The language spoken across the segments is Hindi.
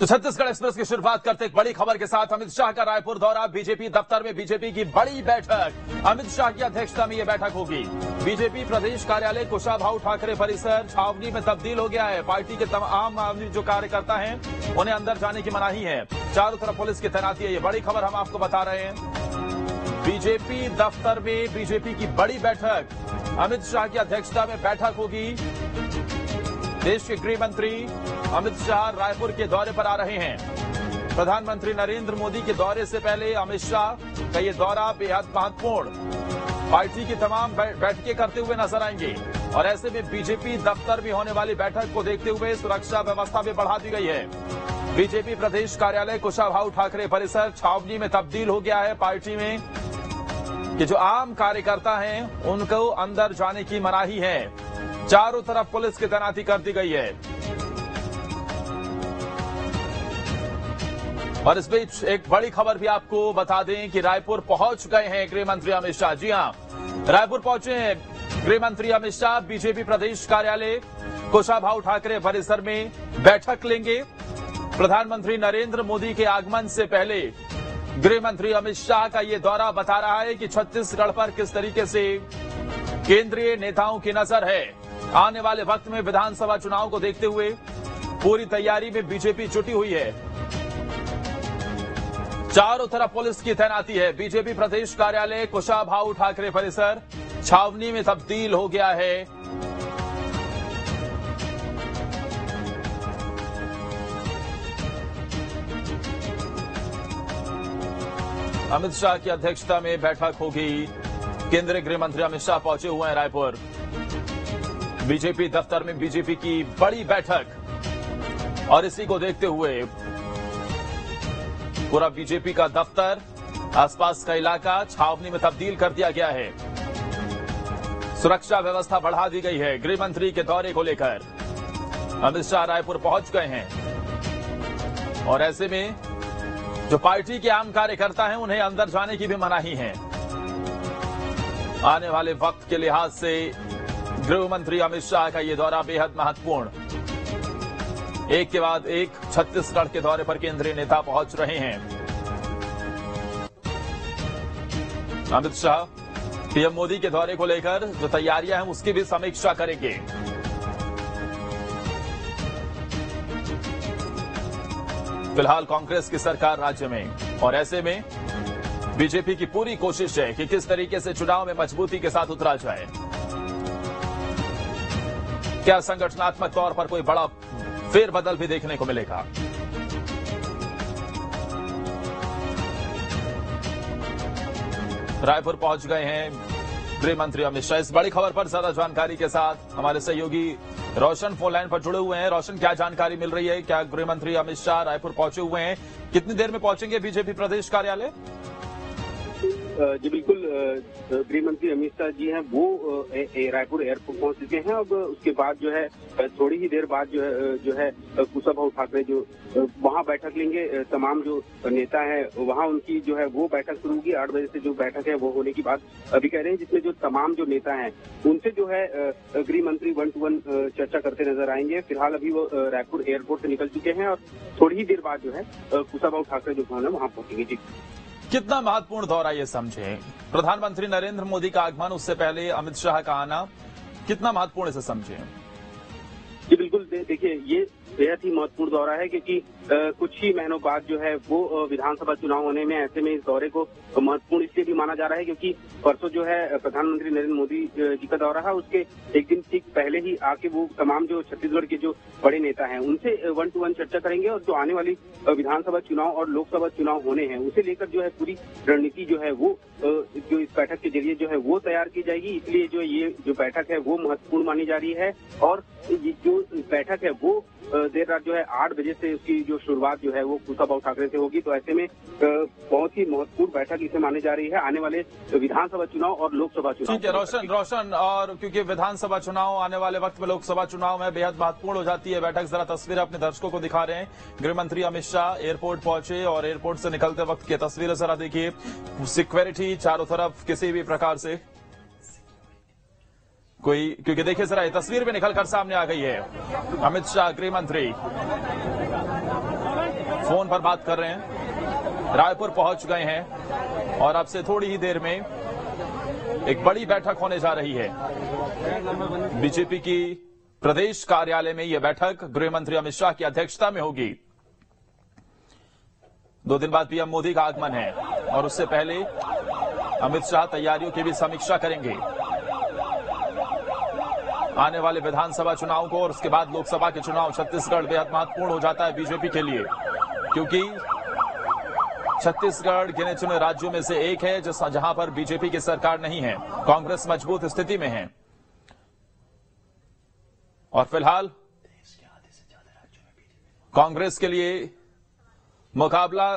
तो छत्तीसगढ़ एक्सप्रेस की शुरुआत करते एक बड़ी खबर के साथ अमित शाह का रायपुर दौरा। बीजेपी दफ्तर में बीजेपी की बड़ी बैठक। अमित शाह की अध्यक्षता में यह बैठक होगी। बीजेपी प्रदेश कार्यालय कुशाभाऊ ठाकरे परिसर छावनी में तब्दील हो गया है। पार्टी के तमाम जो कार्यकर्ता हैं उन्हें अंदर जाने की मनाही है। चारों तरफ पुलिस की तैनाती है। ये बड़ी खबर हम आपको बता रहे हैं। बीजेपी दफ्तर में बीजेपी की बड़ी बैठक। अमित शाह की अध्यक्षता में बैठक होगी। देश के गृह मंत्री अमित शाह रायपुर के दौरे पर आ रहे हैं। प्रधानमंत्री नरेंद्र मोदी के दौरे से पहले अमित शाह का ये दौरा बेहद महत्वपूर्ण। पार्टी की तमाम बैठकें करते हुए नजर आएंगे और ऐसे में बीजेपी दफ्तर में होने वाली बैठक को देखते हुए सुरक्षा व्यवस्था भी बढ़ा दी गई है। बीजेपी प्रदेश कार्यालय कुशाभाऊ ठाकरे परिसर छावनी में तब्दील हो गया है। पार्टी में कि जो आम कार्यकर्ता हैं उनको अंदर जाने की मनाही है। चारों तरफ पुलिस की तैनाती कर दी गई है। और इस बीच एक बड़ी खबर भी आपको बता दें कि रायपुर पहुंच गए हैं गृह मंत्री अमित शाह। जी हां, रायपुर पहुंचे हैं गृह मंत्री अमित शाह। बीजेपी प्रदेश कार्यालय कुशाभाऊ ठाकरे परिसर में बैठक लेंगे। प्रधानमंत्री नरेंद्र मोदी के आगमन से पहले गृह मंत्री अमित शाह का यह दौरा बता रहा है कि छत्तीसगढ़ पर किस तरीके से केंद्रीय नेताओं की नजर है। आने वाले वक्त में विधानसभा चुनाव को देखते हुए पूरी तैयारी में बीजेपी जुटी हुई है। चारों तरफ पुलिस की तैनाती है। बीजेपी प्रदेश कार्यालय कुशाभाऊ ठाकरे परिसर छावनी में तब्दील हो गया है। अमित शाह की अध्यक्षता में बैठक होगी। केंद्रीय गृह मंत्री अमित शाह पहुंचे हुए हैं रायपुर। बीजेपी दफ्तर में बीजेपी की बड़ी बैठक और इसी को देखते हुए पूरा बीजेपी का दफ्तर, आसपास का इलाका छावनी में तब्दील कर दिया गया है। सुरक्षा व्यवस्था बढ़ा दी गई है। गृह मंत्री के दौरे को लेकर अमित शाह रायपुर पहुंच गए हैं और ऐसे में जो पार्टी के आम कार्यकर्ता हैं उन्हें अंदर जाने की भी मनाही है। आने वाले वक्त के लिहाज से गृह मंत्री अमित शाह का यह दौरा बेहद महत्वपूर्ण। एक के बाद एक छत्तीसगढ़ के दौरे पर केंद्रीय नेता पहुंच रहे हैं। अमित शाह पीएम मोदी के दौरे को लेकर जो तैयारियां हैं उसकी भी समीक्षा करेंगे। फिलहाल कांग्रेस की सरकार राज्य में और ऐसे में बीजेपी की पूरी कोशिश है कि किस तरीके से चुनाव में मजबूती के साथ उतरा जाए। क्या संगठनात्मक तौर पर कोई बड़ा फेरबदल भी देखने को मिलेगा? रायपुर पहुंच गए हैं गृह मंत्री अमित शाह। इस बड़ी खबर पर ज्यादा जानकारी के साथ हमारे सहयोगी रोशन फोन लाइन पर जुड़े हुए हैं। रोशन, क्या जानकारी मिल रही है? क्या गृह मंत्री अमित शाह रायपुर पहुंचे हुए हैं? कितनी देर में पहुंचेंगे बीजेपी प्रदेश कार्यालय? जी बिल्कुल, गृह मंत्री अमित शाह जी हैं वो रायपुर एयरपोर्ट पहुंच चुके हैं। अब उसके बाद जो है थोड़ी ही देर बाद जो है कुशाभाऊ ठाकरे जो वहां बैठक लेंगे। तमाम जो नेता हैं वहां उनकी जो है वो बैठक शुरू होगी। 8 बजे से जो बैठक है वो होने की बात अभी कह रहे हैं, जिसमें जो तमाम जो नेता हैं उनसे जो है गृह मंत्री 1-to-1 चर्चा करते नजर आएंगे। फिलहाल अभी वो रायपुर एयरपोर्ट से निकल चुके हैं और थोड़ी ही देर बाद जो है कुशाभाऊ ठाकरे जो भवन है वहां पहुंचेंगे। जी, कितना महत्वपूर्ण दौरा ये समझे? प्रधानमंत्री नरेंद्र मोदी का आगमन, उससे पहले अमित शाह का आना, कितना महत्वपूर्ण इसे समझे? जी बिल्कुल, देखिए ये बेहद ही महत्वपूर्ण दौरा है क्योंकि कुछ ही महीनों बाद जो है वो विधानसभा चुनाव होने में, ऐसे में इस दौरे को महत्वपूर्ण इसलिए भी माना जा रहा है क्योंकि परसों जो है प्रधानमंत्री नरेंद्र मोदी जी का दौरा है, उसके एक दिन ठीक पहले ही आके वो तमाम जो छत्तीसगढ़ के जो बड़े नेता हैं उनसे 1-to-1 चर्चा करेंगे और जो आने वाली विधानसभा चुनाव और लोकसभा चुनाव होने हैं उसे लेकर जो है पूरी रणनीति जो है वो जो इस बैठक के जरिए जो है वो तैयार की जाएगी। इसलिए जो ये जो बैठक है वो महत्वपूर्ण मानी जा रही है और ये जो बैठक है वो देर रात जो है 8 बजे से उसकी जो शुरुआत जो है वो कुशाभाऊ ठाकरे से होगी। तो ऐसे में बहुत ही महत्वपूर्ण बैठक इसे मानी जा रही है आने वाले विधानसभा चुनाव और लोकसभा चुनाव। ठीक है रोशन, और क्योंकि विधानसभा चुनाव आने वाले वक्त में लोकसभा चुनाव में बेहद महत्वपूर्ण हो जाती है बैठक, जरा तस्वीरें अपने दर्शकों को दिखा रहे हैं। गृह मंत्री अमित शाह एयरपोर्ट पहुंचे और एयरपोर्ट से निकलते वक्त की तस्वीरें जरा देखिए। सिक्योरिटी चारों तरफ किसी भी प्रकार से कोई, क्योंकि देखिए जरा ये तस्वीर भी निकलकर सामने आ गई है। अमित शाह गृह मंत्री फोन पर बात कर रहे हैं, रायपुर पहुंच गए हैं और अब से थोड़ी ही देर में एक बड़ी बैठक होने जा रही है। बीजेपी की प्रदेश कार्यालय में यह बैठक गृह मंत्री अमित शाह की अध्यक्षता में होगी। 2 दिन बाद पीएम मोदी का आगमन है और उससे पहले अमित शाह तैयारियों की भी समीक्षा करेंगे। आने वाले विधानसभा चुनाव को और उसके बाद लोकसभा के चुनाव छत्तीसगढ़ बेहद महत्वपूर्ण हो जाता है बीजेपी के लिए, क्योंकि छत्तीसगढ़ गिने चुने राज्यों में से एक है जहां पर बीजेपी की सरकार नहीं है, कांग्रेस मजबूत स्थिति में है। और फिलहाल कांग्रेस के लिए मुकाबला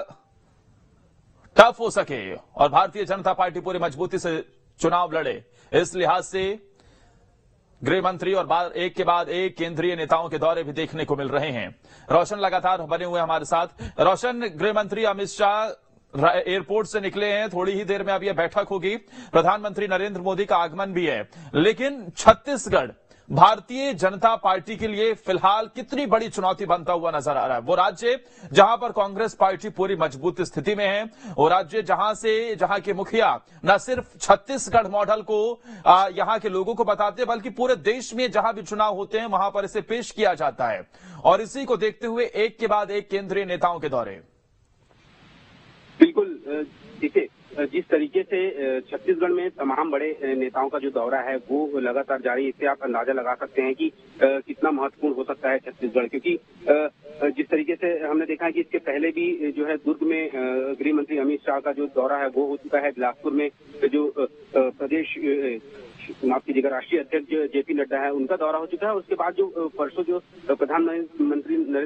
टफ हो सके और भारतीय जनता पार्टी पूरी मजबूती से चुनाव लड़े, इस लिहाज से गृह मंत्री और एक के बाद एक केंद्रीय नेताओं के दौरे भी देखने को मिल रहे हैं। रोशन लगातार बने हुए हमारे साथ। रोशन, गृह मंत्री अमित शाह एयरपोर्ट से निकले हैं, थोड़ी ही देर में अब यह बैठक होगी। प्रधानमंत्री नरेंद्र मोदी का आगमन भी है, लेकिन छत्तीसगढ़ भारतीय जनता पार्टी के लिए फिलहाल कितनी बड़ी चुनौती बनता हुआ नजर आ रहा है? वो राज्य जहां पर कांग्रेस पार्टी पूरी मजबूत स्थिति में है, वो राज्य जहां के मुखिया न सिर्फ छत्तीसगढ़ मॉडल को यहां के लोगों को बताते हैं, बल्कि पूरे देश में जहां भी चुनाव होते हैं वहां पर इसे पेश किया जाता है। और इसी को देखते हुए एक के बाद एक केंद्रीय नेताओं के दौरे। बिल्कुल, देखिए जिस तरीके से छत्तीसगढ़ में तमाम बड़े नेताओं का जो दौरा है वो लगातार जारी, इससे आप अंदाजा लगा सकते हैं कि कितना महत्वपूर्ण हो सकता है छत्तीसगढ़, क्योंकि जिस तरीके से हमने देखा है कि इसके पहले भी जो है दुर्ग में गृह मंत्री अमित शाह का जो दौरा है वो हो चुका है। बिलासपुर में जो प्रदेश माफ कीजिएगा राष्ट्रीय अध्यक्ष जेपी नड्डा है उनका दौरा हो चुका है। उसके बाद जो परसों जो प्रधानमंत्री नरेंद्र